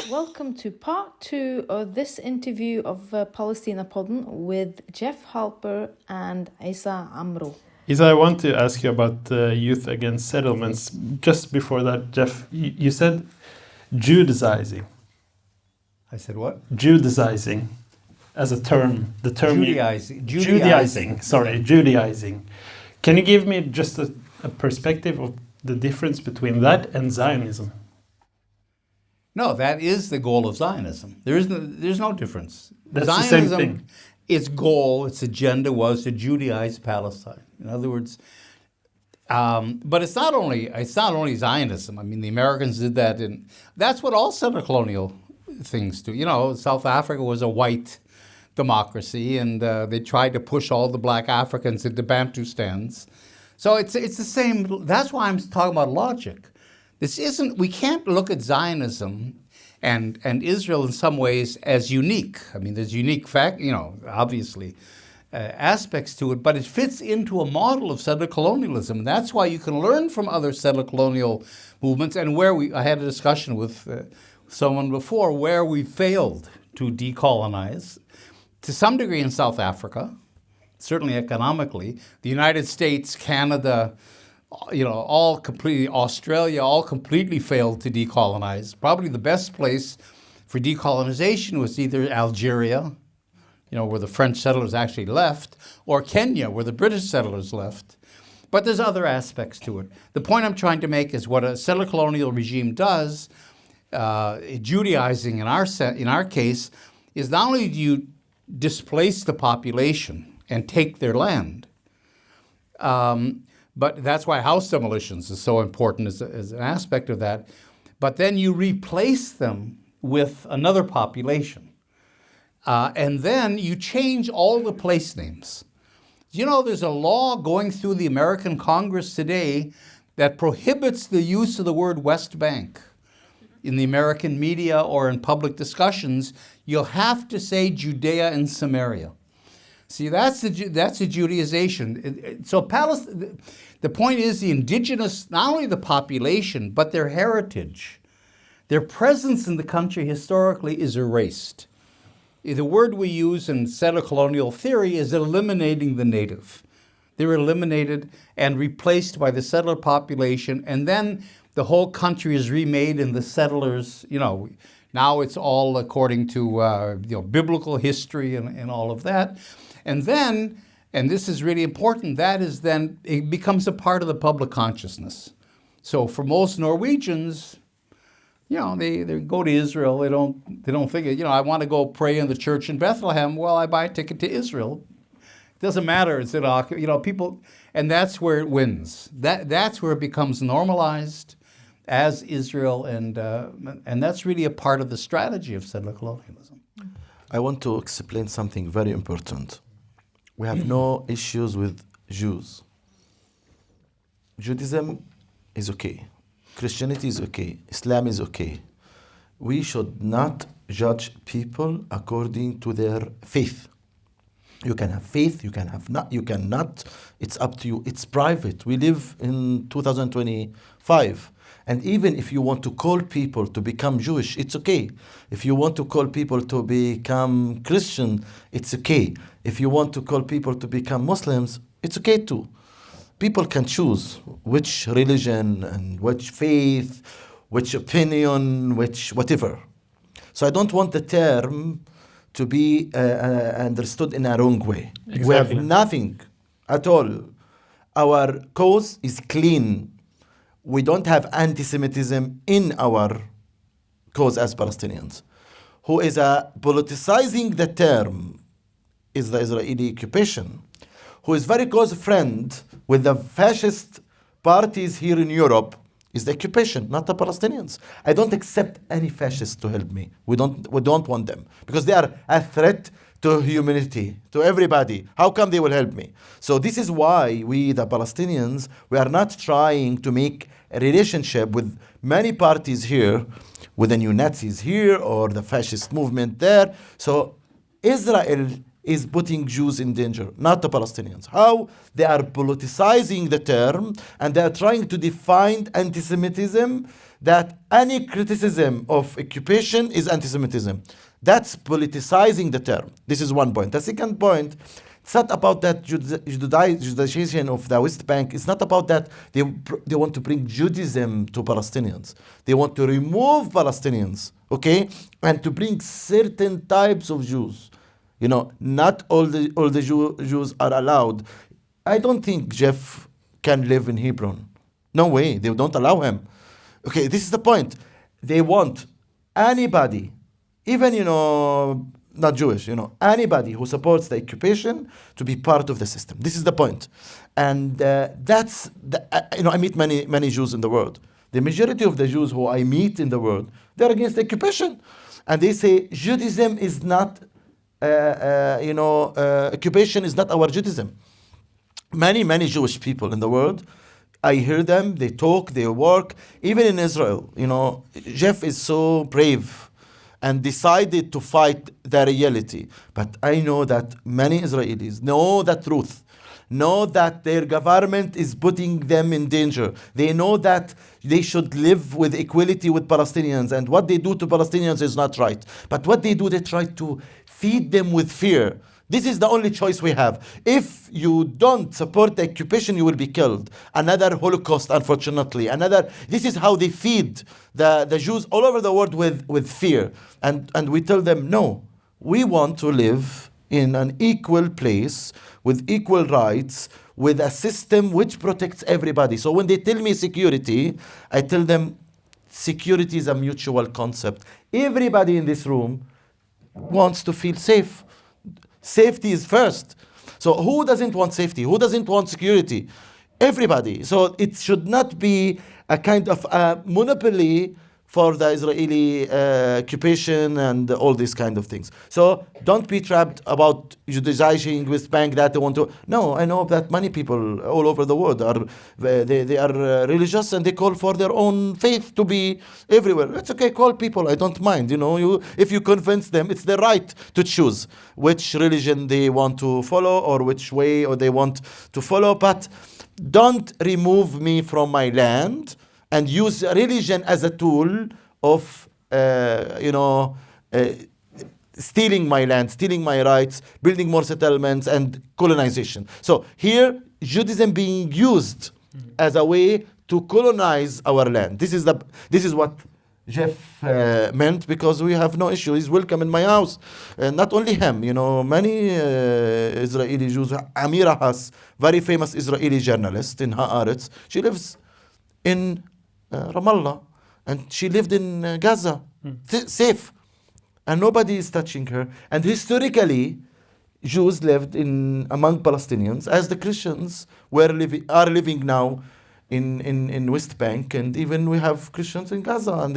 welcome to part 2 of this interview of Palestinapodden with Jeff Halper and Issa Amro. Issa, I want to ask you about youth against settlements. Just before that, Jeff, you said Judaizing. I said what? Judaizing as a term. The term Judaizing. Judaizing. Can you give me just a perspective of the difference between that and Zionism? No, that is the goal of Zionism. There's no difference. That's Zionism, the same thing. Its goal, its agenda was to Judaize Palestine. In other words, but it's not only Zionism. I mean, the Americans did that, and that's what all settler colonial things do. You know, South Africa was a white democracy, and they tried to push all the black Africans into Bantustans. So it's the same. That's why I'm talking about logic. We can't look at Zionism and Israel in some ways as unique. I mean, there's unique obviously aspects to it, but it fits into a model of settler colonialism. That's why you can learn from other settler colonial movements, and I had a discussion with someone before where we failed to decolonize, to some degree in South Africa, certainly economically. The United States, Canada, Australia all completely failed to decolonize. Probably the best place for decolonization was either Algeria, where the French settlers actually left, or Kenya, where the British settlers left. But there's other aspects to it. The point I'm trying to make is what a settler colonial regime does, Judaizing in our case, is not only do you displace the population and take their land, but that's why house demolitions is so important as an aspect of that. But then you replace them with another population. And then you change all the place names. There's a law going through the American Congress today that prohibits the use of the word West Bank in the American media or in public discussions. You'll have to say Judea and Samaria. See, that's a Judaization. So the point is the indigenous, not only the population, but their heritage, their presence in the country historically is erased. The word we use in settler colonial theory is eliminating the native. They're eliminated and replaced by the settler population, and then the whole country is remade in the settlers. Now it's all according to biblical history and all of that. And then, and this is really important, it becomes a part of the public consciousness. So for most Norwegians, they go to Israel. They don't think, I want to go pray in the church in Bethlehem. Well, I buy a ticket to Israel. It doesn't matter. It's people, and that's where it wins. That's where it becomes normalized as Israel, and that's really a part of the strategy of settler colonialism. I want to explain something very important. We have no issues with Jews. Judaism is okay. Christianity is okay. Islam is okay. We should not judge people according to their faith. You can have faith, you can have not, you cannot. It's up to you. It's private. We live in 2025. And even if you want to call people to become Jewish, it's okay. If you want to call people to become Christian, it's okay. If you want to call people to become Muslims, it's okay too. People can choose which religion and which faith, which opinion, which whatever. So I don't want the term to be understood in a wrong way. Exactly. We have nothing at all. Our cause is clean. We don't have anti-Semitism in our cause as Palestinians. Who is politicizing the term is the Israeli occupation, who is very close friend with the fascist parties here in Europe is the occupation, not the Palestinians. I don't accept any fascists to help me. We don't want them because they are a threat to humanity, to everybody. How come they will help me? So this is why we, the Palestinians, we are not trying to make a relationship with many parties here, with the new Nazis here or the fascist movement there. So Israel is putting Jews in danger, not the Palestinians. How? They are politicizing the term and they are trying to define anti-Semitism that any criticism of occupation is anti-Semitism. That's politicizing the term. This is one point. The second point, it's not about that Judaization of the West Bank. It's not about that they want to bring Judaism to Palestinians. They want to remove Palestinians, okay, and to bring certain types of Jews. You know, not all the Jews are allowed. I don't think Jeff can live in Hebron. No way. They don't allow him. Okay, this is the point. They want anybody, even, you know, not Jewish, you know, anybody who supports the occupation to be part of the system. This is the point. And that's, you know, I meet many Jews in the world. The majority of the Jews who I meet in the world, they're against the occupation. And they say Judaism is not, occupation is not our Judaism. Many Jewish people in the world, I hear them, they talk, they work. Even in Israel, you know, Jeff is so brave and decided to fight the reality. But I know that many Israelis know the truth, know that their government is putting them in danger. They know that they should live with equality with Palestinians, and what they do to Palestinians is not right. But what they do, they try to feed them with fear. This is the only choice we have. If you don't support the occupation, you will be killed. Another Holocaust, unfortunately. This is how they feed the Jews all over the world with fear. And we tell them, no, we want to live in an equal place, with equal rights, with a system which protects everybody. So when they tell me security, I tell them security is a mutual concept. Everybody in this room wants to feel safe. Safety is first. So who doesn't want safety? Who doesn't want security? Everybody. So it should not be a kind of a monopoly for the Israeli occupation and all these kind of things. So don't be trapped about Judaizing West Bank that they want to. No, I know that many people all over the world are they are religious and they call for their own faith to be everywhere. It's okay, call people. I don't mind. You know, if you convince them, it's their right to choose which religion they want to follow or which way or they want to follow. But don't remove me from my land and use religion as a tool of, stealing my land, stealing my rights, building more settlements, and colonization. So here, Judaism being used as a way to colonize our land. This is what Jeff meant, because we have no issue. He's welcome in my house. Not only him, you know, many Israeli Jews. Amira Hass, very famous Israeli journalist in Haaretz. She lives in Ramallah, and she lived in Gaza, safe, and nobody is touching her. And historically, Jews lived among Palestinians, as the Christians are living now in West Bank, and even we have Christians in Gaza, and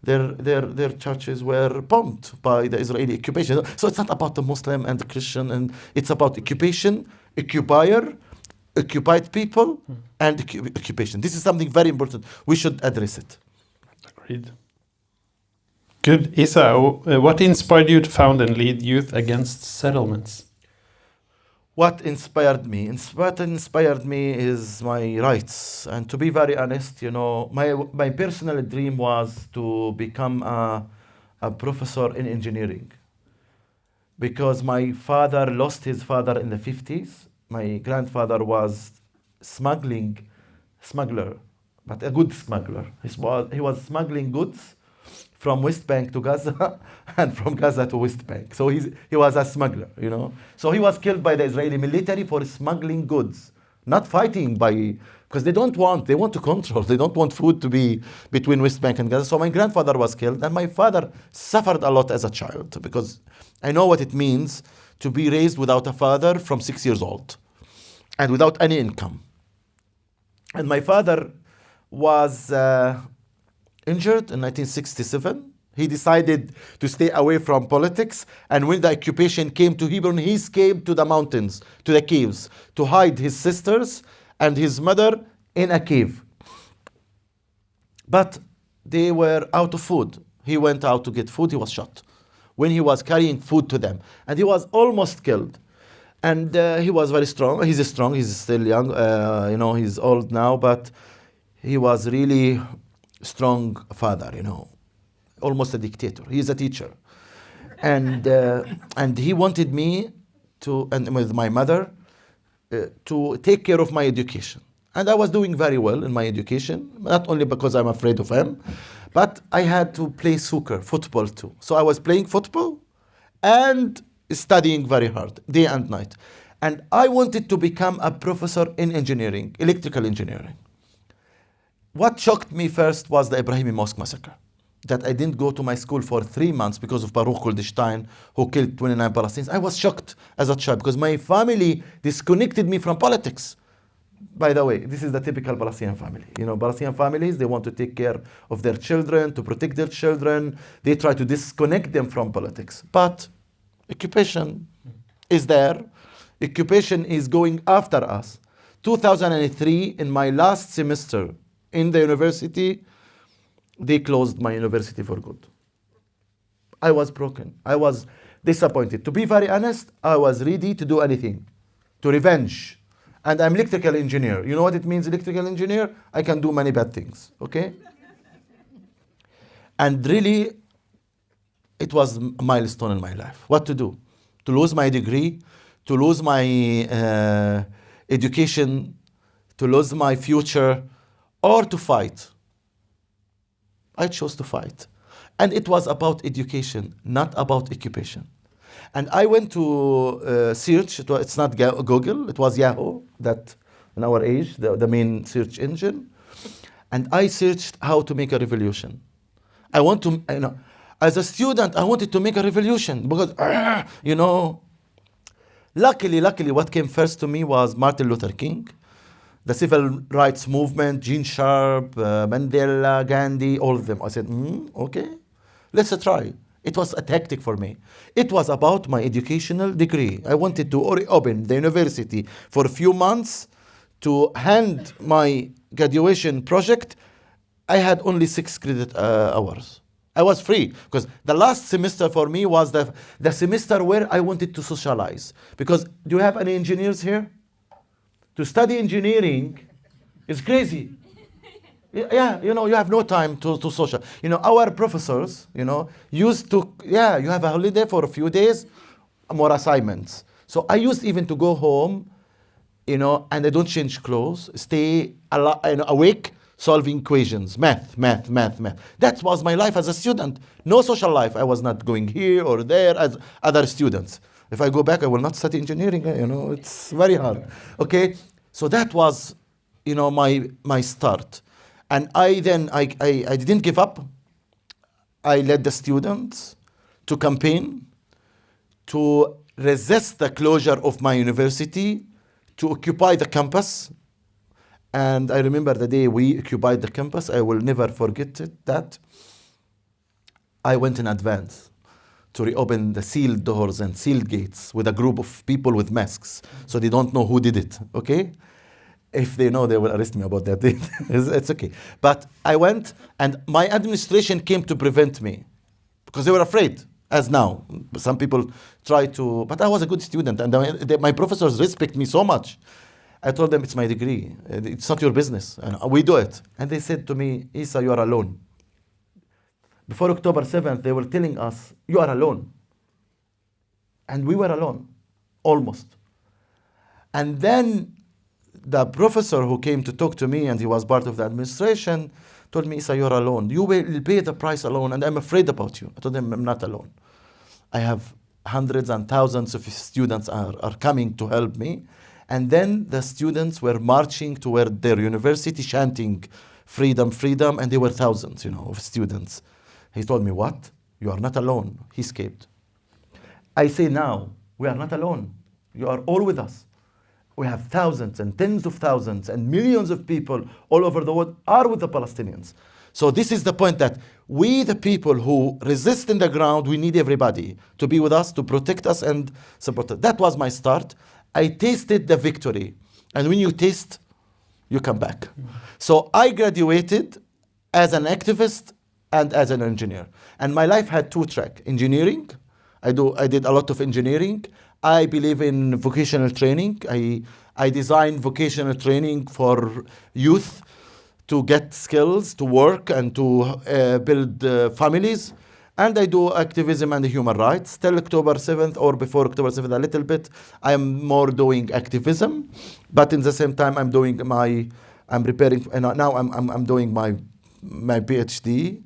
their churches were bombed by the Israeli occupation. So it's not about the Muslim and the Christian, and it's about occupation, occupier, occupied people, and occupation. This is something very important. We should address it. Agreed. Good. Issa, what inspired you to found and lead Youth Against Settlements? What inspired me? What inspired me is my rights. And to be very honest, you know, my personal dream was to become a professor in engineering. Because my father lost his father in the 50s. My grandfather was smuggler, but a good smuggler. He was smuggling goods from West Bank to Gaza and from Gaza to West Bank. So he was a smuggler, you know. So he was killed by the Israeli military for smuggling goods, not fighting because they want to control. They don't want food to be between West Bank and Gaza. So my grandfather was killed, and my father suffered a lot as a child, because I know what it means to be raised without a father from 6 years old and without any income. And my father was injured in 1967. He decided to stay away from politics, and when the occupation came to Hebron, he escaped to the mountains, to the caves, to hide his sisters and his mother in a cave. But they were out of food. He went out to get food, he was shot when he was carrying food to them, and he was almost killed. And he was very strong. He's strong, he's still young, he's old now, but he was really strong father, almost a dictator. He's a teacher. And he wanted me to, and with my mother, to take care of my education. And I was doing very well in my education, not only because I'm afraid of him, but I had to play soccer, football too. So I was playing football and studying very hard, day and night. And I wanted to become a professor in engineering, electrical engineering. What shocked me first was the Ibrahimi Mosque massacre. That I didn't go to my school for 3 months because of Baruch Goldstein, who killed 29 Palestinians. I was shocked as a child because my family disconnected me from politics. By the way, this is the typical Palestinian family. Palestinian families, they want to take care of their children, to protect their children. They try to disconnect them from politics. But occupation is there. Occupation is going after us. 2003, in my last semester in the university, they closed my university for good. I was broken. I was disappointed. To be very honest, I was ready to do anything, to revenge. And I'm electrical engineer. You know what it means, electrical engineer? I can do many bad things, okay? And really, it was a milestone in my life. What to do? To lose my degree, to lose my education, to lose my future, or to fight. I chose to fight. And it was about education, not about occupation. And I went to search, it's not Google, it was Yahoo, that in our age, the main search engine. And I searched how to make a revolution. I want to, as a student, I wanted to make a revolution because, luckily, what came first to me was Martin Luther King, the civil rights movement, Gene Sharp, Mandela, Gandhi, all of them. I said, okay, let's try. It was a tactic for me. It was about my educational degree. I wanted to open the university for a few months to hand my graduation project. I had only 6 credit hours. I was free because the last semester for me was the semester where I wanted to socialize. Because do you have any engineers here? To study engineering is crazy. Yeah, you have no time to social. Our professors, used to, you have a holiday for a few days, more assignments. So I used even to go home, and I don't change clothes, stay awake, solving equations, math. That was my life as a student. No social life. I was not going here or there as other students. If I go back, I will not study engineering. It's very hard. Okay, so that was, my start. And I didn't give up. I led the students to campaign, to resist the closure of my university, to occupy the campus. And I remember the day we occupied the campus. I will never forget that. I went in advance to reopen the sealed doors and sealed gates with a group of people with masks, so they don't know who did it, okay? If they know, they will arrest me about that. It's okay. But I went, and my administration came to prevent me because they were afraid, as now. Some people try to, but I was a good student, and my professors respect me so much. I told them, it's my degree. It's not your business. And we do it. And they said to me, Issa, you are alone. Before October 7th, they were telling us, you are alone. And we were alone, almost. And then the professor who came to talk to me, and he was part of the administration, told me, Issa, you're alone. You will pay the price alone, and I'm afraid about you. I told him, I'm not alone. I have hundreds and thousands of students are coming to help me. And then the students were marching toward their university, chanting, freedom, freedom, and there were thousands, of students. He told me, what? You are not alone. He escaped. I say now, we are not alone. You are all with us. We have thousands and tens of thousands and millions of people all over the world are with the Palestinians. So this is the point, that we, the people who resist in the ground, we need everybody to be with us, to protect us and support us. That was my start. I tasted the victory. And when you taste, you come back. So I graduated as an activist and as an engineer. And my life had 2 tracks. Engineering. I did a lot of engineering. I believe in vocational training. I designed vocational training for youth to get skills, to work, and to build families. And I do activism and human rights till October 7th, or before October 7th a little bit. I am more doing activism, but in the same time I'm doing I'm preparing, and now I'm doing my PhD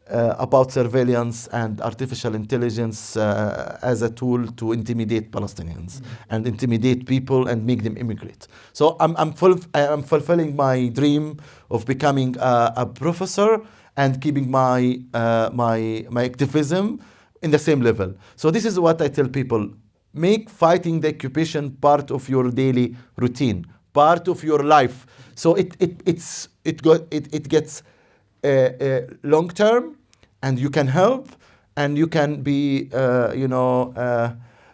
about surveillance and artificial intelligence as a tool to intimidate Palestinians and intimidate people and make them immigrate. So I'm fulfilling my dream of becoming a professor and keeping my activism in the same level. So this is what I tell people: make fighting the occupation part of your daily routine, part of your life. So it gets long term, and you can help, and you can be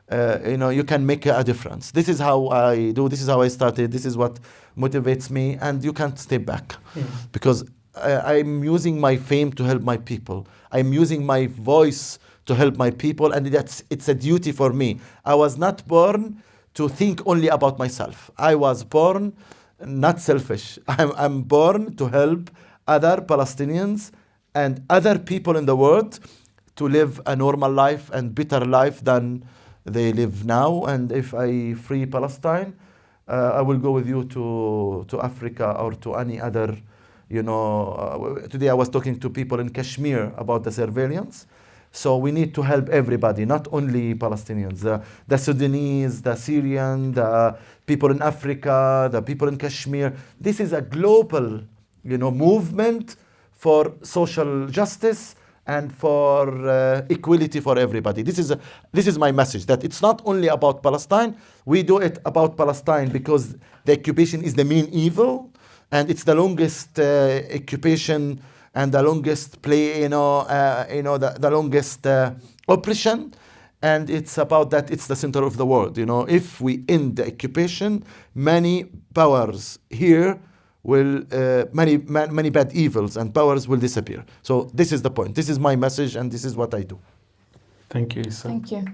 you can make a difference. This is how I do. This is how I started. This is what motivates me, and you can't step back because I'm using my fame to help my people. I'm using my voice to help my people, and it's a duty for me. I was not born to think only about myself. I was born not selfish. I'm born to help other Palestinians and other people in the world to live a normal life and better life than they live now. And if I free Palestine, I will go with you to Africa or to any other. Today I was talking to people in Kashmir about the surveillance. So we need to help everybody, not only Palestinians, the Sudanese, the Syrian, the people in Africa, the people in Kashmir. This is a global, movement for social justice and for equality for everybody. This is my message, that it's not only about Palestine. We do it about Palestine because the occupation is the main evil, and it's the longest occupation and the longest the longest oppression, and it's about that. It's the center of the world. If we end the occupation, many powers here will many bad evils and powers will disappear. So this is the point. This is my message, and this is what I do. Thank you, Issa. Thank you.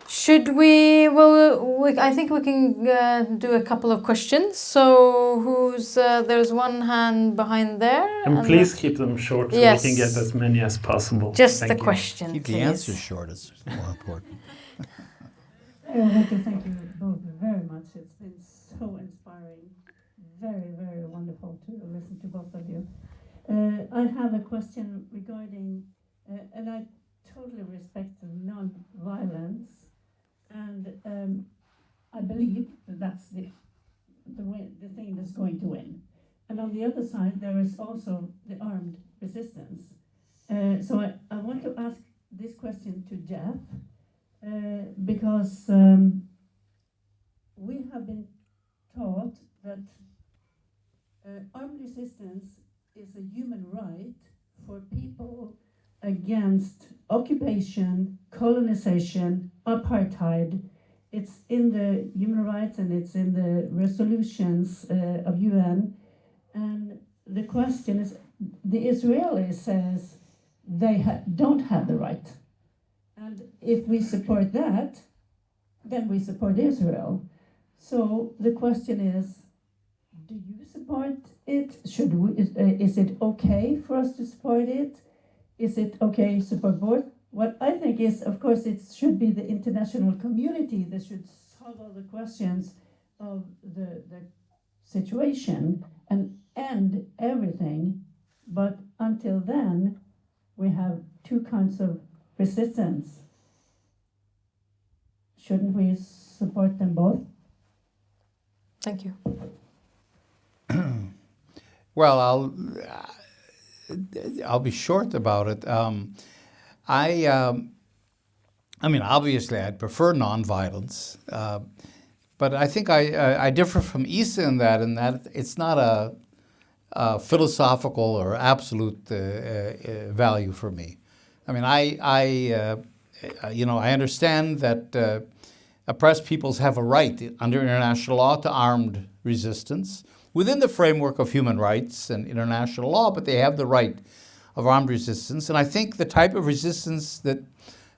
Should we? I think we can do a couple of questions. So, there's one hand behind there. And please keep them short so we can get as many as possible. Just Thank the you. question, Keep please. the answers short, it's more important. Thank you both very much. It's been so inspiring. Very, very wonderful to listen to both of you. I have a question regarding, and I totally respect the non-violence, and I believe that's the thing that's going to win. And on the other side, there is also the armed resistance. So I want to ask this question to Jeff. Because we have been taught that armed resistance is a human right for people against occupation, colonization, apartheid. It's in the human rights and it's in the resolutions of UN. And the question is, the Israelis says they don't have the right. And if we support that, then we support Israel. So the question is, do you support it? Should we? Is it okay for us to support it? Is it okay to support both? What I think is, of course, it should be the international community that should solve all the questions of the situation and end everything. But until then, we have two kinds of resistance. Shouldn't we support them both? Thank you. Well, I'll be short about it. I mean, obviously, I'd prefer nonviolence, but I think I differ from Issa in that it's not a philosophical or absolute value for me. I mean, I understand that oppressed peoples have a right under international law to armed resistance within the framework of human rights and international law, but they have the right of armed resistance. And I think the type of resistance that,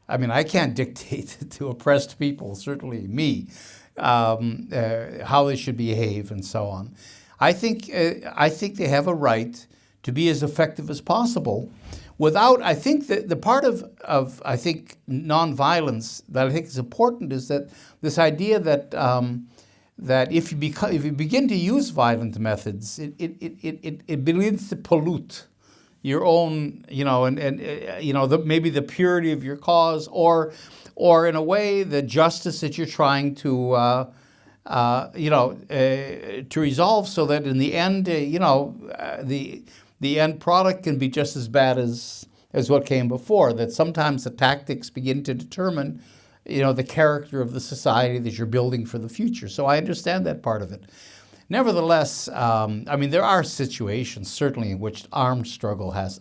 I mean, I can't dictate to oppressed people, certainly me, how they should behave, and so on. I think they have a right to be as effective as possible. Without, I think that the part of I think nonviolence that I think is important is that this idea that that if you begin to use violent methods, it begins to pollute your own, maybe the purity of your cause, or in a way the justice that you're trying to to resolve, so that in the end, the end product can be just as bad as what came before. That sometimes the tactics begin to determine, the character of the society that you're building for the future. So I understand that part of it. Nevertheless, there are situations certainly in which armed struggle is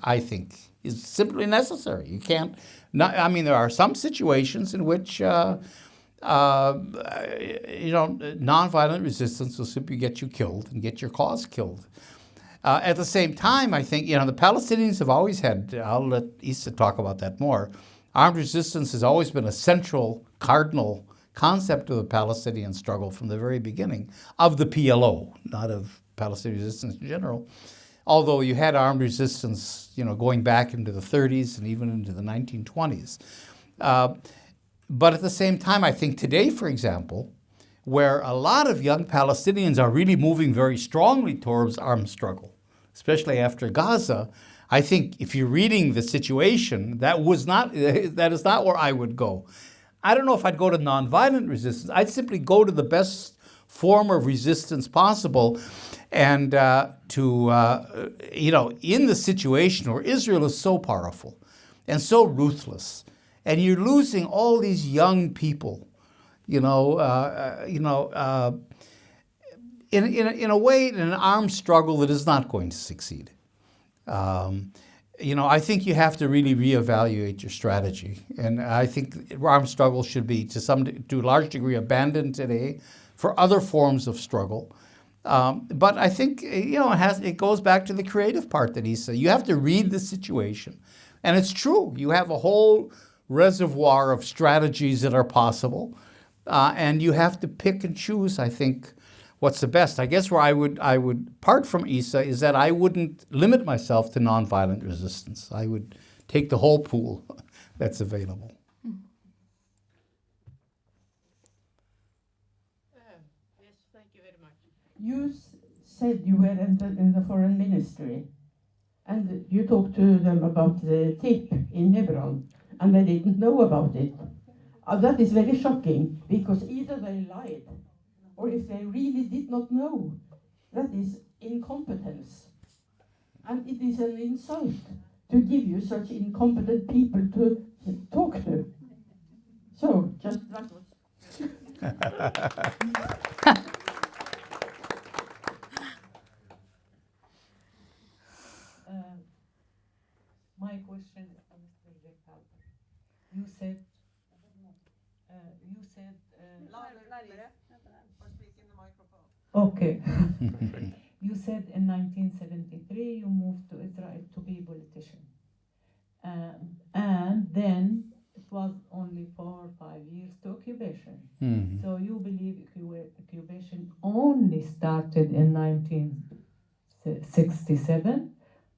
simply necessary. You can't. There are some situations in which nonviolent resistance will simply get you killed and get your cause killed. At the same time, I think, the Palestinians have always had, I'll let Issa talk about that more, armed resistance has always been a central, cardinal concept of the Palestinian struggle from the very beginning, of the PLO, not of Palestinian resistance in general. Although you had armed resistance, going back into the 30s and even into the 1920s. But at the same time, I think today, for example, where a lot of young Palestinians are really moving very strongly towards armed struggle, especially after Gaza, I think if you're reading the situation, that is not where I would go. I don't know if I'd go to nonviolent resistance. I'd simply go to the best form of resistance possible, and in the situation where Israel is so powerful and so ruthless, and you're losing all these young people, in a way, in an armed struggle that is not going to succeed. I think you have to really reevaluate your strategy, and I think armed struggle should be to a large degree abandoned today for other forms of struggle. But I think it goes back to the creative part that he said. You have to read the situation, and it's true. You have a whole reservoir of strategies that are possible, and you have to pick and choose, I think, what's the best. I guess where I would part from Issa is that I wouldn't limit myself to nonviolent resistance. I would take the whole pool that's available. Yes, thank you very much. You said you were in the foreign ministry, and you talked to them about the tip in Hebron, and they didn't know about it. That is very shocking, because either they lied, or if they really did not know, that is incompetence. And it is an insult to give you such incompetent people to talk to. So, just that was... My question is for Mr. Halper. You said okay. You said in 1973 you moved to Israel to be a politician, and then it was only 4 or 5 years to occupation. Mm-hmm. So you believe occupation only started in 1967?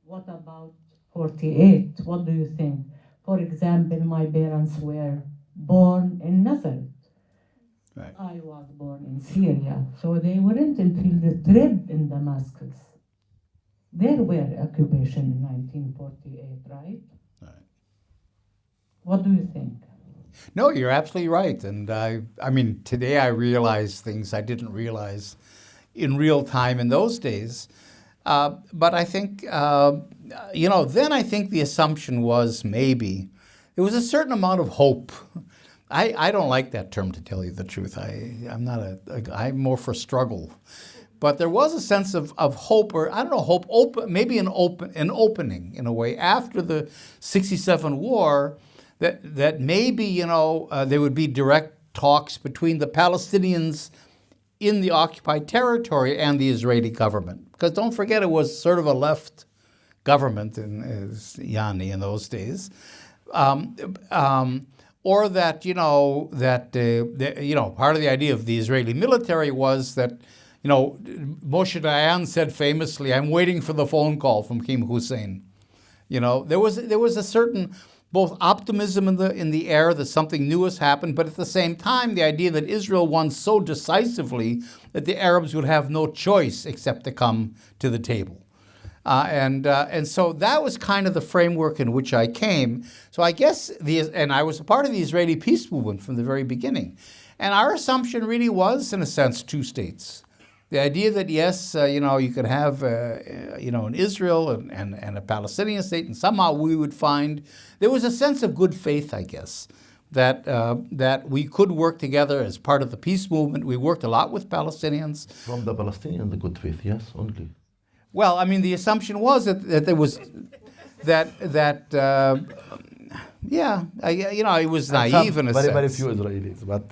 What about 48? What do you think? For example, my parents were born in Nazareth. Right. I was born in Syria, so they weren't until the trip in Damascus. There were occupation in 1948, right? Right. What do you think? No, you're absolutely right. And today I realize things I didn't realize in real time in those days. But I think, then I think the assumption was maybe there was a certain amount of hope. I don't like that term, to tell you the truth. I'm more for struggle. But there was a sense of hope, or I don't know, maybe an opening in a way after the '67 war, that maybe there would be direct talks between the Palestinians in the occupied territory and the Israeli government. Because don't forget, it was sort of a left government in those days. or that, part of the idea of the Israeli military was that, Moshe Dayan said famously, "I'm waiting for the phone call from King Hussein." There was a certain both optimism in the air that something new has happened, but at the same time, the idea that Israel won so decisively that the Arabs would have no choice except to come to the table. And so that was kind of the framework in which I came. So I guess and I was a part of the Israeli peace movement from the very beginning. And our assumption really was, in a sense, two states. The idea that, yes, you could have, an Israel and a Palestinian state, and somehow we would find, there was a sense of good faith, I guess, that we could work together as part of the peace movement. We worked a lot with Palestinians. From the Palestinians, the good faith, yes, only. Well, I mean, the assumption was that there was it was naive in a sense. Very few Israelis, but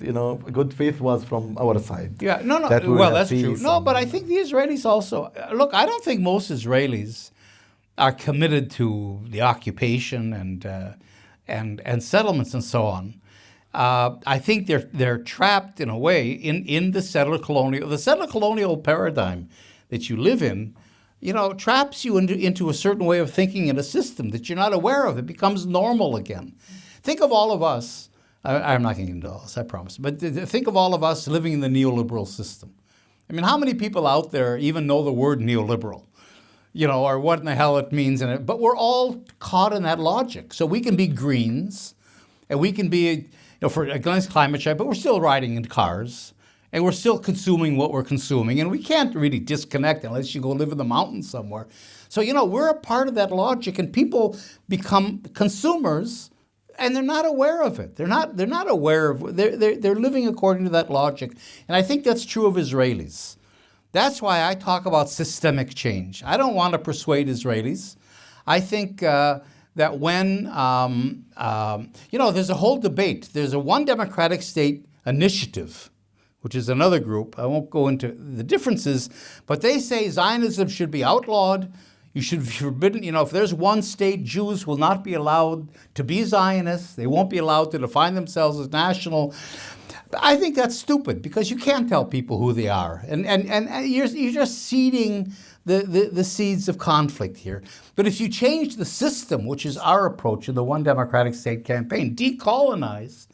good faith was from our side. Yeah, no, that's true. No, but I think the Israelis also look. I don't think most Israelis are committed to the occupation and settlements and so on. I think they're trapped in a way in the settler colonial paradigm that you live in. Traps you into a certain way of thinking in a system that you're not aware of. It becomes normal again. Think of all of us, I'm not getting into all this, I promise, but think of all of us living in the neoliberal system. I mean, how many people out there even know the word neoliberal? Or what in the hell it means in it? But we're all caught in that logic. So we can be Greens, and we can be, against climate change, but we're still riding in cars. And we're still consuming what we're consuming, and we can't really disconnect unless you go live in the mountains somewhere. So, we're a part of that logic, and people become consumers, and they're not aware of it. They're not aware of they're living according to that logic, and I think that's true of Israelis. That's why I talk about systemic change. I don't want to persuade Israelis. I think that when there's a whole debate. There's a one democratic state initiative, which is another group. I won't go into the differences, but they say Zionism should be outlawed. You should be forbidden. If there's one state, Jews will not be allowed to be Zionists. They won't be allowed to define themselves as national. I think that's stupid because you can't tell people who they are. And you're just seeding the seeds of conflict here. But if you change the system, which is our approach in the One Democratic State campaign, decolonize,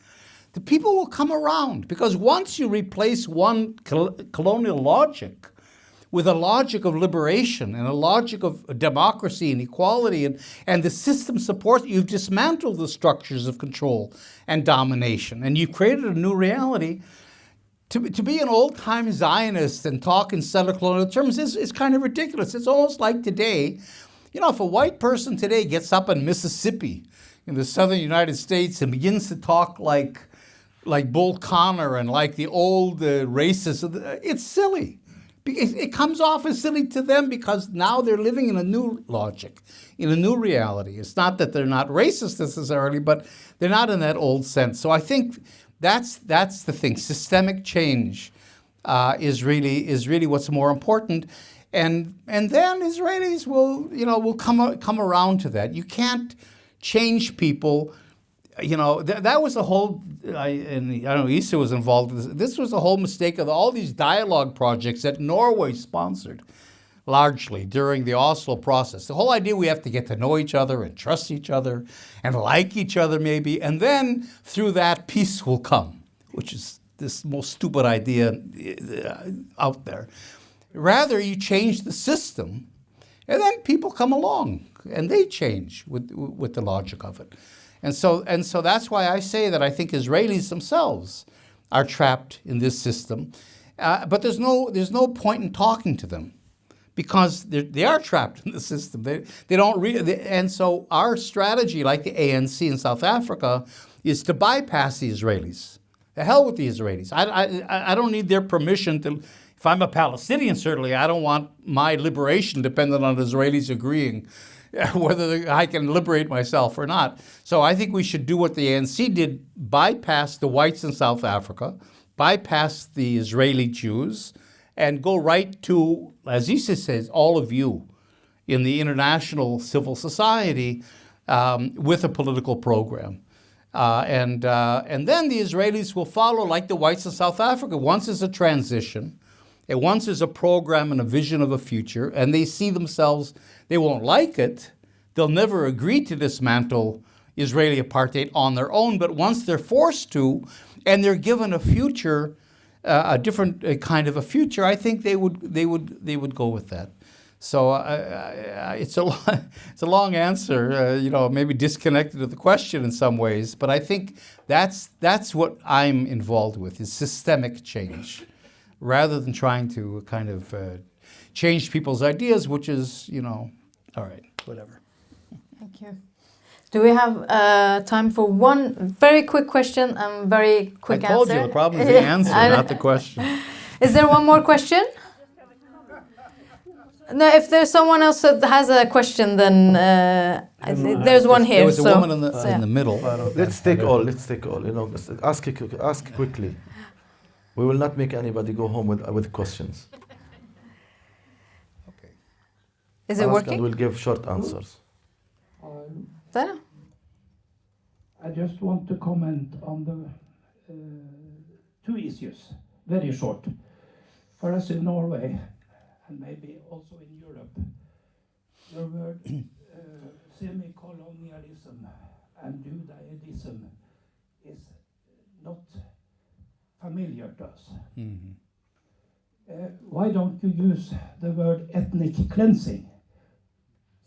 the people will come around, because once you replace one colonial logic with a logic of liberation and a logic of democracy and equality, and the system supports, you've dismantled the structures of control and domination, and you've created a new reality. To be an old-time Zionist and talk in settler colonial terms is kind of ridiculous. It's almost like today, if a white person today gets up in Mississippi in the southern United States and begins to talk like Bull Connor and like the old racists, it's silly. It comes off as silly to them because now they're living in a new logic, in a new reality. It's not that they're not racist necessarily, but they're not in that old sense. So I think that's the thing. Systemic change is really what's more important, and then Israelis will come around to that. You can't change people. That was the whole, I don't know, Issa was involved with this. This was the whole mistake of all these dialogue projects that Norway sponsored largely during the Oslo process. The whole idea we have to get to know each other and trust each other and like each other maybe, and then through that peace will come, which is this most stupid idea out there. Rather, you change the system, and then people come along and they change with the logic of it. And so that's why I say that I think Israelis themselves are trapped in this system, but there's no point in talking to them because they are trapped in the system. They don't and so our strategy, like the ANC in South Africa, is to bypass the Israelis. The hell with the Israelis. I don't need their permission to. If I'm a Palestinian, certainly I don't want my liberation dependent on the Israelis agreeing whether I can liberate myself or not. So I think we should do what the ANC did, bypass the whites in South Africa, bypass the Israeli Jews, and go right to, as Issa says, all of you in the international civil society with a political program. And then the Israelis will follow like the whites of South Africa. Once is a transition, and once is a program and a vision of a future, and they see themselves, they won't like it. They'll never agree to dismantle Israeli apartheid on their own, but once they're forced to, and they're given a future, a different kind of a future, I think they would go with that. So it's a long answer, maybe disconnected to the question in some ways, but I think that's what I'm involved with, is systemic change, rather than trying to kind of change people's ideas, which is, all right, whatever. Thank you. Do we have time for one very quick question and very quick answer? I told you, the problem is the answer, not the question. Is there one more question? No, if there's someone else that has a question, then there's one here. There was a woman in the middle. Let's take all. Ask quickly. We will not make anybody go home with questions. Okay. Is it working? And we'll give short answers. Dana? I just want to comment on the two issues, very short. For us in Norway, and maybe also in Europe, the word semi-colonialism and Judaism is not familiar to us. Why don't you use the word ethnic cleansing,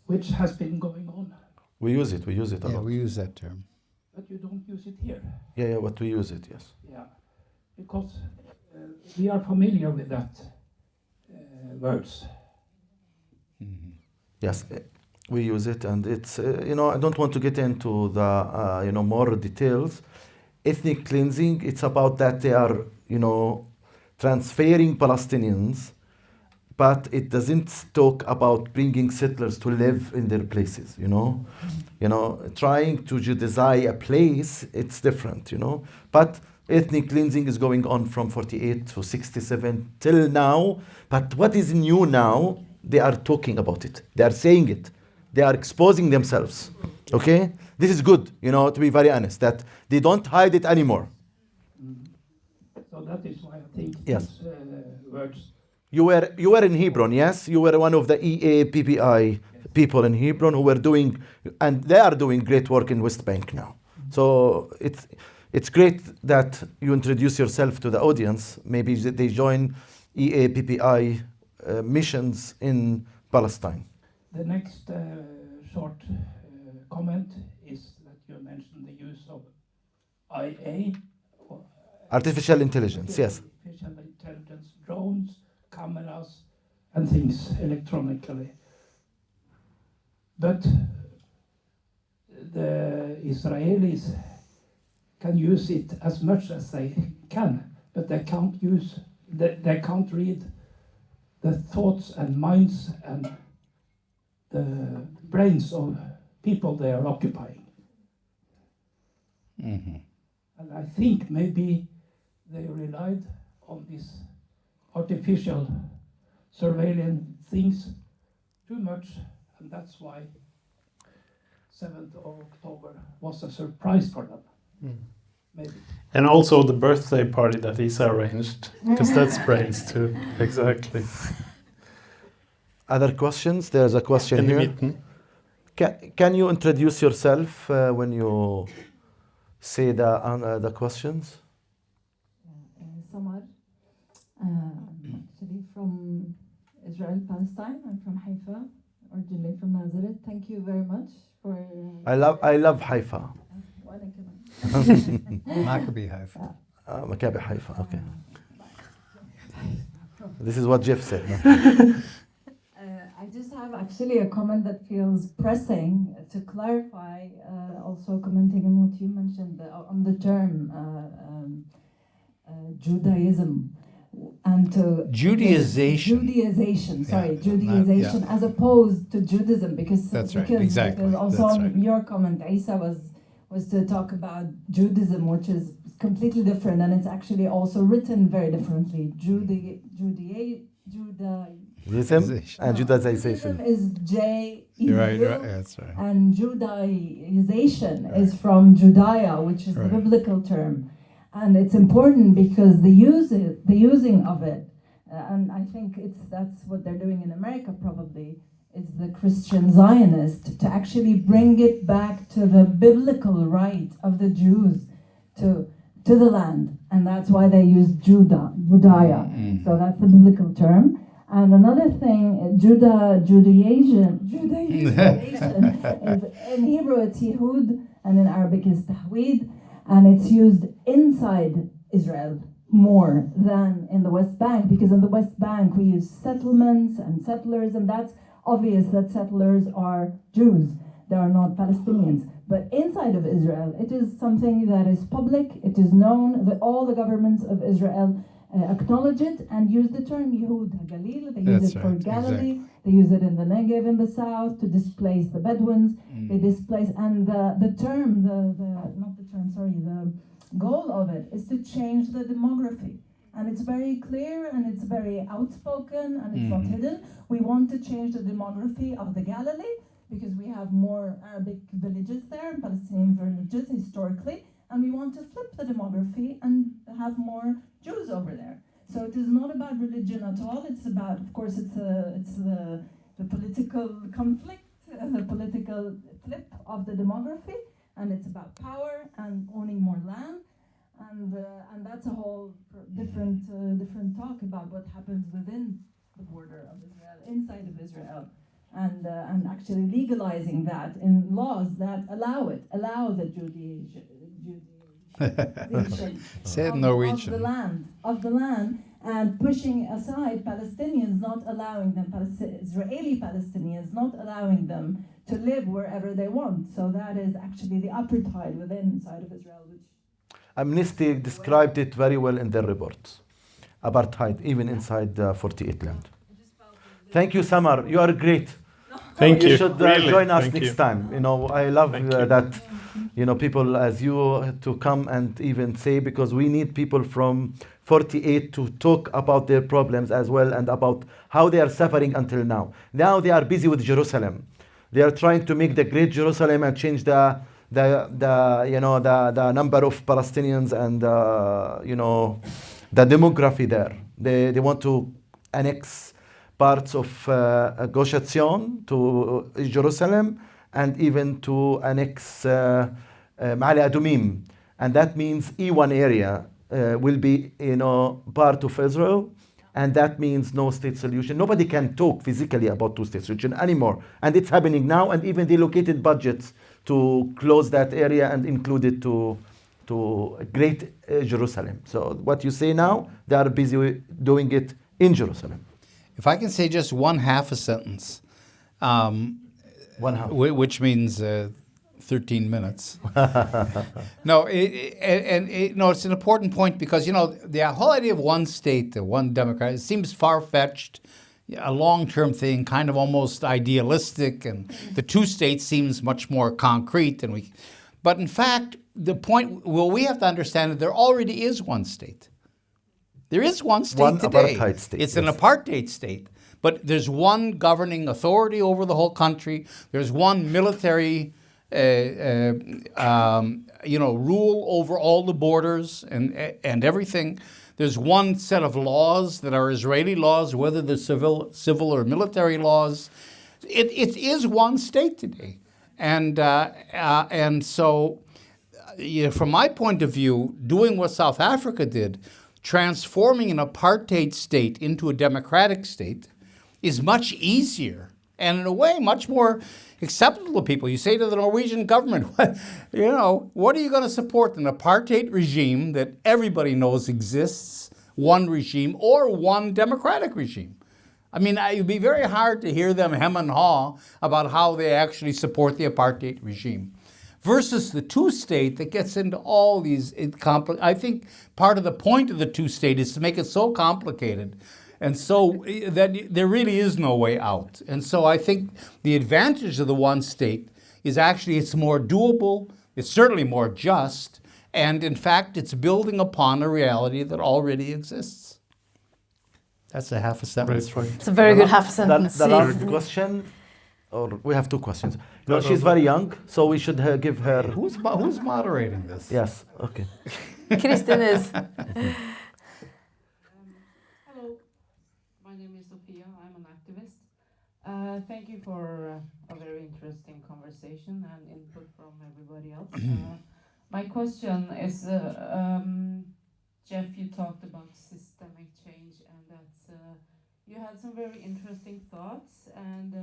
which has been going on? We use it a lot. Yeah, we use that term. But you don't use it here. Yeah, but we use it, yes. Yeah, because we are familiar with that words. Yes, we use it, and it's I don't want to get into the more details. Ethnic cleansing, it's about that they are transferring Palestinians, but it doesn't talk about bringing settlers to live in their places. Trying to Judaize a place, it's different. But ethnic cleansing is going on from 48 to 67 till now. But what is new now? They are talking about it. They are saying it. They are exposing themselves. Okay? This is good, to be very honest, that they don't hide it anymore. So that is why I think Yes. these words. You were in Hebron, yes? You were one of the EAPPI people in Hebron who were doing, and they are doing great work in West Bank now. So it's great that you introduce yourself to the audience. Maybe they join EAPPI missions in Palestine. The next short comment is that you mentioned the use of IA. Artificial intelligence, yes. Artificial intelligence, drones, cameras, and things electronically. But the Israelis can use it as much as they can, but they can't read the thoughts and minds and the brains of people they are occupying. And I think maybe they relied on these artificial surveillance things too much, and that's why 7th of October was a surprise for them. Maybe. And also the birthday party that Issa arranged, because that's brains too. Exactly. Other questions? There's a question In the here. meeting. Can you introduce yourself when you say the questions? Samar, actually from Israel, Palestine. I'm from Haifa, originally from Nazareth. Thank you very much for. I love Haifa. Maccabi Haifa. Maccabi Haifa, okay. This is what Jeff said. I just have actually a comment that feels pressing to clarify, also commenting on what you mentioned on the term Judaism and to Judaization. Judaization as opposed to Judaism, because That's right, because exactly. also That's right. your comment, Issa, was to talk about Judaism, which is completely different, and it's actually also written very differently. Judaism and Judaization. Judaism is J. You're right, that's right. And Judaization is from Judea, which is the biblical term. And it's important because the using of it, and I think that's what they're doing in America probably, is the Christian Zionist, to actually bring it back to the biblical right of the Jews to the land. And that's why they use Judea. So that's the biblical term. And another thing, Judaization is, in Hebrew it's Yehud, and in Arabic is Tahwid, and it's used inside Israel more than in the West Bank, because in the West Bank we use settlements and settlers, and that's obvious that settlers are Jews, they are not Palestinians. But inside of Israel, it is something that is public, it is known, that all the governments of Israel acknowledge it and use the term Yehud HaGalil. They use it for Galilee. Exactly. They use it in the Negev in the south to displace the Bedouins. They displace, and the goal of it is to change the demography. And it's very clear and it's very outspoken and it's not hidden. We want to change the demography of the Galilee because we have more Arabic villages there, Palestinian villages historically, and we want to flip the demography and have more Jews over there. So it is not about religion at all. It's about, of course, it's the political conflict, the political flip of the demography, and it's about power and owning more land, and that's a whole different talk about what happens within the border of Israel, inside of Israel. And actually legalizing that in laws that allow the Judaization of the land, and pushing aside Palestinians, not allowing them, Israeli Palestinians, not allowing them to live wherever they want. So that is actually the apartheid within inside of Israel. Which Amnesty described it very well in their reports. Apartheid, even inside 48 land. Thank you, Samar. You are great. Thank you. You should join us Thank next you. time. I love that. People as you to come and even say, because we need people from 48 to talk about their problems as well and about how they are suffering until now. Now they are busy with Jerusalem. They are trying to make the great Jerusalem and change the number of Palestinians and the demography there. They want to annex parts of Gush Etzion to Jerusalem, and even to annex Ma'ale Adumim. And that means E1 area will be part of Israel, and that means no state solution. Nobody can talk physically about two-state solution anymore. And it's happening now, and even they allocated budgets to close that area and include it to Great Jerusalem. So what you say now, they are busy doing it in Jerusalem. If I can say just one half a sentence, One half. which means 13 minutes. No, it's an important point because, the whole idea of one state, the one democrat, it seems far-fetched, a long-term thing, kind of almost idealistic, and the two states seems much more concrete. But in fact, the point, we have to understand that there already is one state. There is one state today. Apartheid state. It's an apartheid state. But there's one governing authority over the whole country. There's one military, rule over all the borders and everything. There's one set of laws that are Israeli laws, whether they're civil or military laws. It is one state today, and so, from my point of view, doing what South Africa did, transforming an apartheid state into a democratic state, is much easier and in a way much more acceptable to people. You say to the Norwegian government, what are you going to support? An apartheid regime that everybody knows exists, one regime, or one democratic regime? I mean, it would be very hard to hear them hem and haw about how they actually support the apartheid regime. Versus the two-state that gets into all these I think part of the point of the two-state is to make it so complicated and so that there really is no way out. And so I think the advantage of the one state is actually it's more doable, it's certainly more just, and in fact it's building upon a reality that already exists. That's a half a sentence. Right, right. It's a very good half a sentence. The last See? question, or we have two questions. No, No, she's no. very young, so we should give her. Who's moderating this? Yes. Okay. Kristin is. Hello, my name is Sophia. I'm an activist. Thank you for a very interesting conversation and input from everybody else. My question is, Jeff, you talked about systemic change, and that's you had some very interesting thoughts, and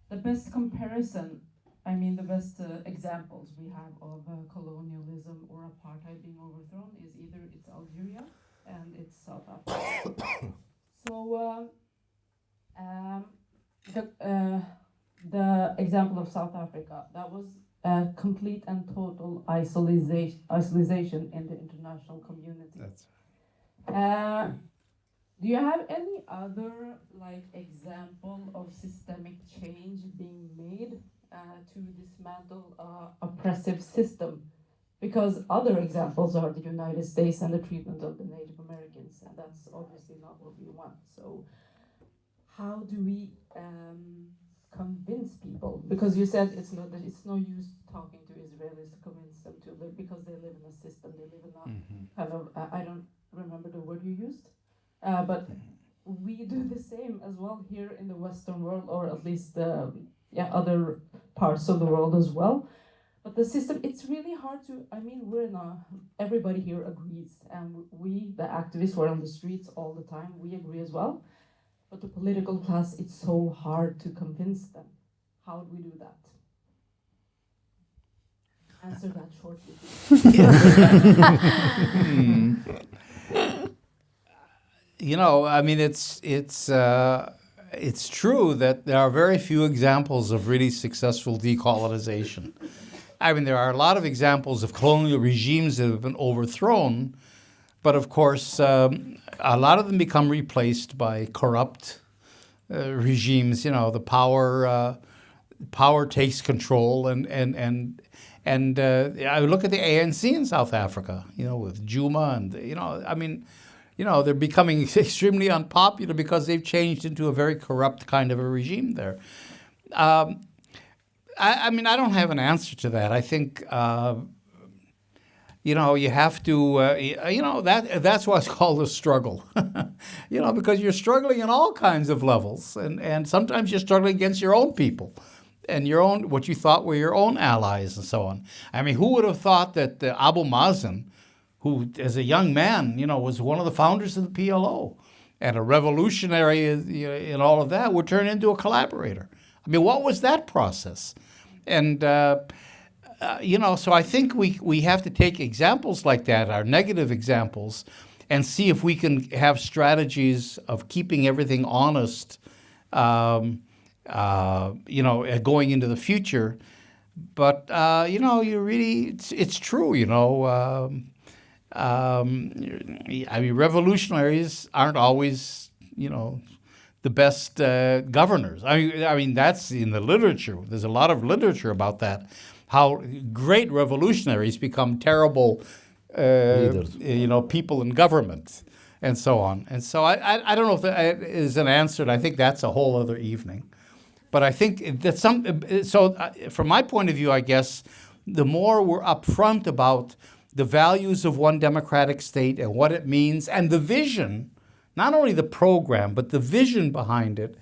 the best comparison, I mean, the best examples we have of colonialism or apartheid being overthrown is either it's Algeria and it's South Africa. So the example of South Africa, that was a complete and total isolation in the international community. Do you have any other example of systemic change being made to dismantle oppressive system? Because other examples are the United States and the treatment of the Native Americans, and that's obviously not what we want. So how do we convince people? Because you said it's no use talking to Israelis to convince them to live, because they live in a system, they live in a kind of, I don't remember the word you used, but we do the same as well here in the Western world, or at least other parts of the world as well. But the system, it's really hard to, I mean, everybody here agrees, and we, the activists, we're on the streets all the time, we agree as well. But the political class, it's so hard to convince them. How do we do that? Answer that shortly, please. You know, I mean, it's true that there are very few examples of really successful decolonization. I mean, there are a lot of examples of colonial regimes that have been overthrown, but of course, a lot of them become replaced by corrupt regimes. You know, the power takes control, and I look at the ANC in South Africa. You know, with Juma, and I mean, they're becoming extremely unpopular because they've changed into a very corrupt kind of a regime there. I mean, I don't have an answer to that. I think. You have to, that's why it's called a struggle, because you're struggling in all kinds of levels. And sometimes you're struggling against your own people and what you thought were your own allies and so on. I mean, who would have thought that Abu Mazen, who as a young man, was one of the founders of the PLO and a revolutionary in all of that, would turn into a collaborator? I mean, what was that process? And, so I think we have to take examples like that, our negative examples, and see if we can have strategies of keeping everything honest, going into the future. But, it's true, I mean, revolutionaries aren't always, the best governors. I mean, that's in the literature. There's a lot of literature about that. How great revolutionaries become terrible, people in government, and so on. And so I don't know if that is an answer. I think that's a whole other evening. But I think that from my point of view, I guess, the more we're upfront about the values of one democratic state and what it means, and the vision, not only the program, but the vision behind it,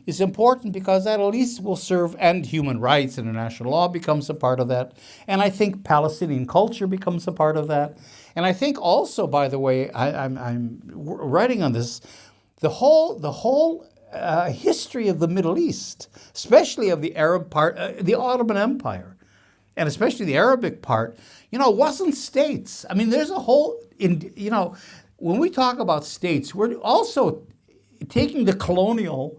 is important, because that at least will serve, and human rights, international law becomes a part of that. And I think Palestinian culture becomes a part of that. And I think also, by the way, I'm writing on this, the whole history of the Middle East, especially of the Arab part, the Ottoman Empire, and especially the Arabic part, wasn't states. I mean, there's a whole, when we talk about states, we're also taking the colonial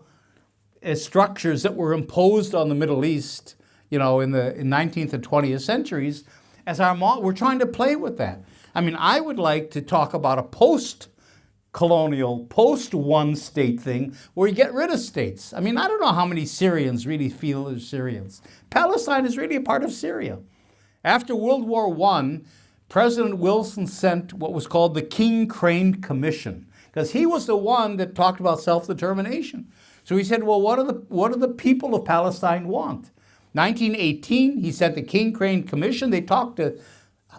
structures that were imposed on the Middle East, in the 19th and 20th centuries, as we're trying to play with that. I mean, I would like to talk about a post-colonial, post-one-state thing where you get rid of states. I mean, I don't know how many Syrians really feel they're Syrians. Palestine is really a part of Syria. After World War I, President Wilson sent what was called the King Crane Commission. because he was the one that talked about self-determination. So he said, well, what do the people of Palestine want? 1918, he sent the King Crane Commission. They talked to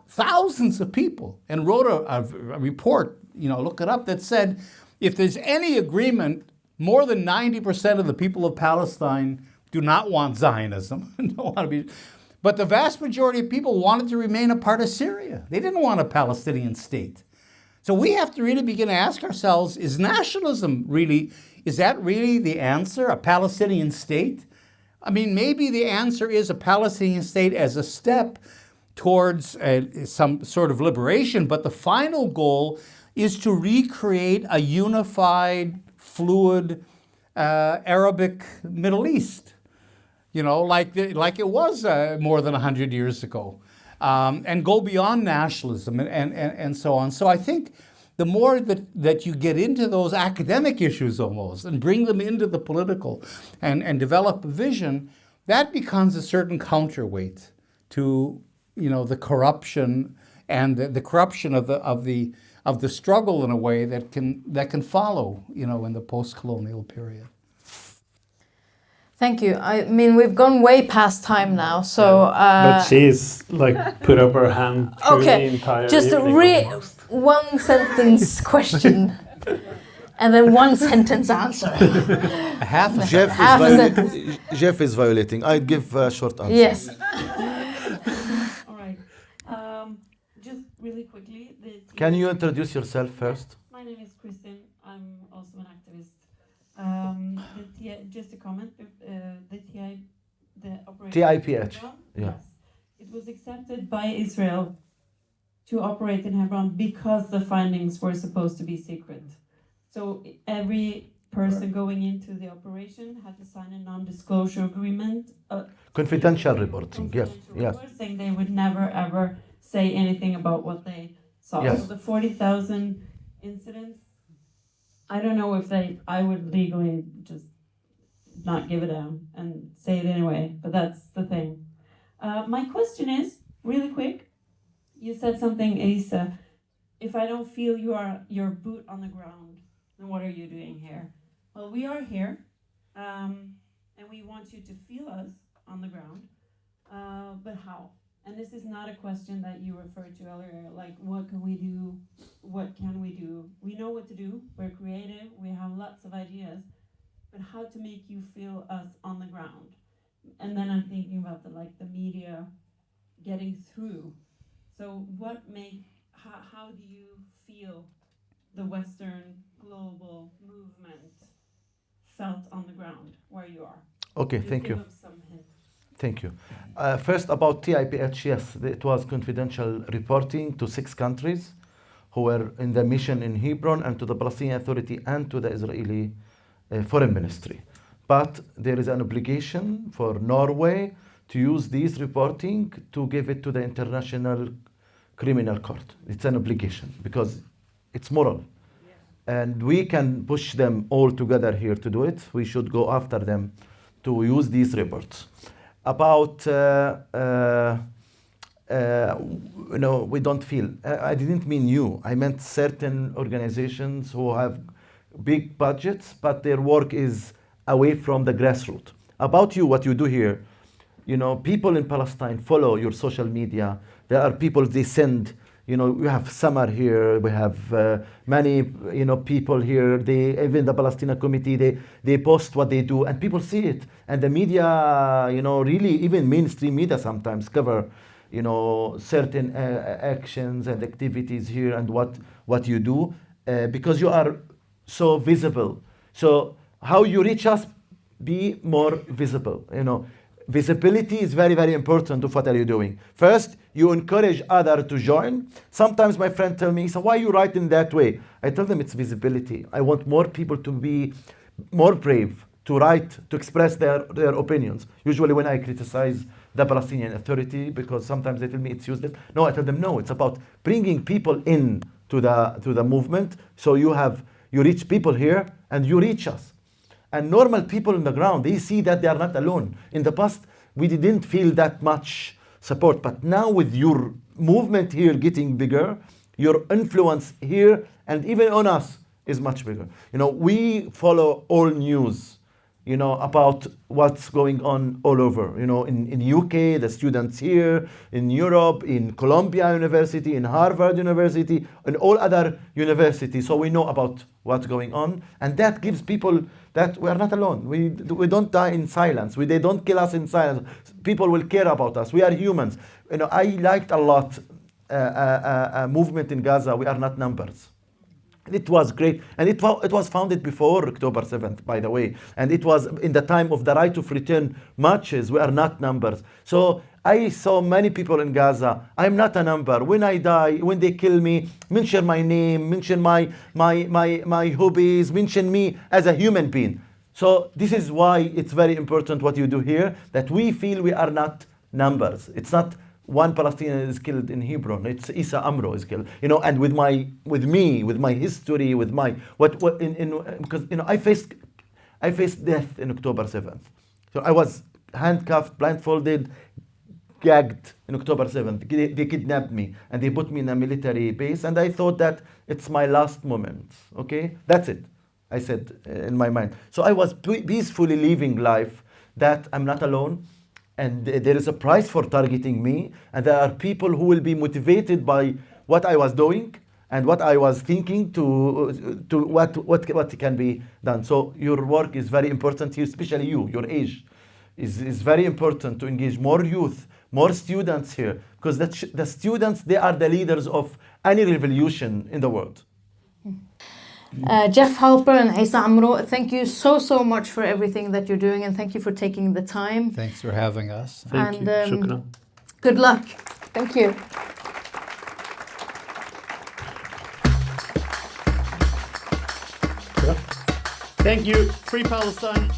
thousands of people and wrote a report, look it up, that said, if there's any agreement, more than 90% of the people of Palestine do not want Zionism. Don't want to be, but the vast majority of people wanted to remain a part of Syria. They didn't want a Palestinian state. So we have to really begin to ask ourselves, is nationalism really, is that really the answer, a Palestinian state? I mean, maybe the answer is a Palestinian state as a step towards some sort of liberation, but the final goal is to recreate a unified, fluid Arabic Middle East, like it was more than 100 years ago, and go beyond nationalism and so on. So I think the more that you get into those academic issues almost and bring them into the political and develop a vision, that becomes a certain counterweight to the corruption and the corruption of the struggle in a way that can follow in the post-colonial period. Thank you. I mean, we've gone way past time now, so. But she's put up her hand through the entire just evening almost. One sentence question, and then one sentence answer. Jeff is violating. I'd give a short answer. Yes. All right. Just really quickly. Can you introduce yourself first? My name is Kristen. I'm also an activist. Just a comment. The operation. TIPH. Yeah. Yes. It was accepted by Israel to operate in Hebron because the findings were supposed to be secret. So every person going into the operation had to sign a non-disclosure agreement. Confidential reporting. Yes. Saying they would never ever say anything about what they saw. Yes. So the 40,000 incidents, I don't know if I would legally just not give it down and say it anyway, but that's the thing. My question is, really quick, you said something, Issa, if I don't feel your boot on the ground, then what are you doing here? Well, we are here, and we want you to feel us on the ground, but how? And this is not a question that you referred to earlier, like what can we do, what can we do? We know what to do, we're creative, we have lots of ideas, but how to make you feel us on the ground? And then I'm thinking about the media getting through. So how do you feel the Western global movement felt on the ground where you are? Okay, thank you. Give us some hint. Thank you. First about TIPH, yes, it was confidential reporting to 6 countries who were in the mission in Hebron and to the Palestinian Authority and to the Israeli Foreign Ministry. But there is an obligation for Norway to use this reporting to give it to the International Criminal Court. It's an obligation because it's moral. And we can push them all together here to do it. We should go after them to use these reports. About, we don't feel. I didn't mean you. I meant certain organizations who have big budgets, but their work is away from the grassroots. About you, what you do here, people in Palestine follow your social media. There are people they send, we have Summer here, we have many, people here. Even the Palestinian Committee, they post what they do, and people see it. And the media, really, even mainstream media sometimes cover, certain actions and activities here and what you do, because you are so visible. So how you reach us, be more visible. Visibility is very, very important of what are you doing. First, you encourage others to join. Sometimes my friend tell me, so why you write in that way? I tell them it's visibility. I want more people to be more brave, to write, to express their opinions. Usually when I criticize the Palestinian Authority, because sometimes they tell me it's useless. No, I tell them, no, it's about bringing people in to the movement. So you reach people here and you reach us. And normal people on the ground, they see that they are not alone. In the past, we didn't feel that much support. But now with your movement here getting bigger, your influence here, and even on us, is much bigger. You know, we follow all news, you know, about what's going on all over. You know, in UK, the students here, in Europe, in Columbia University, in Harvard University, and all other universities. So we know about what's going on, and that gives people that we are not alone. We don't die in silence. They don't kill us in silence. People will care about us. We are humans. You know, I liked a lot a movement in Gaza. We are not numbers. It was great, and it was founded before October 7th, by the way, and it was in the time of the right of return marches. We are not numbers. So I saw many people in Gaza. I'm not a number. When I die, when they kill me, mention my name, mention my hobbies, mention me as a human being. So this is why it's very important what you do here, that we feel we are not numbers. It's not one Palestinian is killed in Hebron. It's Issa Amro is killed. You know, and with my history, with my because you know I faced death in October 7th. So I was handcuffed, blindfolded, gagged in October 7th. They kidnapped me and they put me in a military base, and I thought that it's my last moment. Okay, that's it. I said in my mind. So I was peacefully living life, that I'm not alone. And there is a price for targeting me, and there are people who will be motivated by what I was doing and what I was thinking to what can be done. So your work is very important here, especially your age is very important to engage more youth, more students here, because the students, they are the leaders of any revolution in the world. Jeff Halper and Issa Amro, thank you so much for everything that you're doing, and thank you for taking the time. Thanks for having us. Thank you. Shukran. Good luck. Thank you. Thank you. Free Palestine.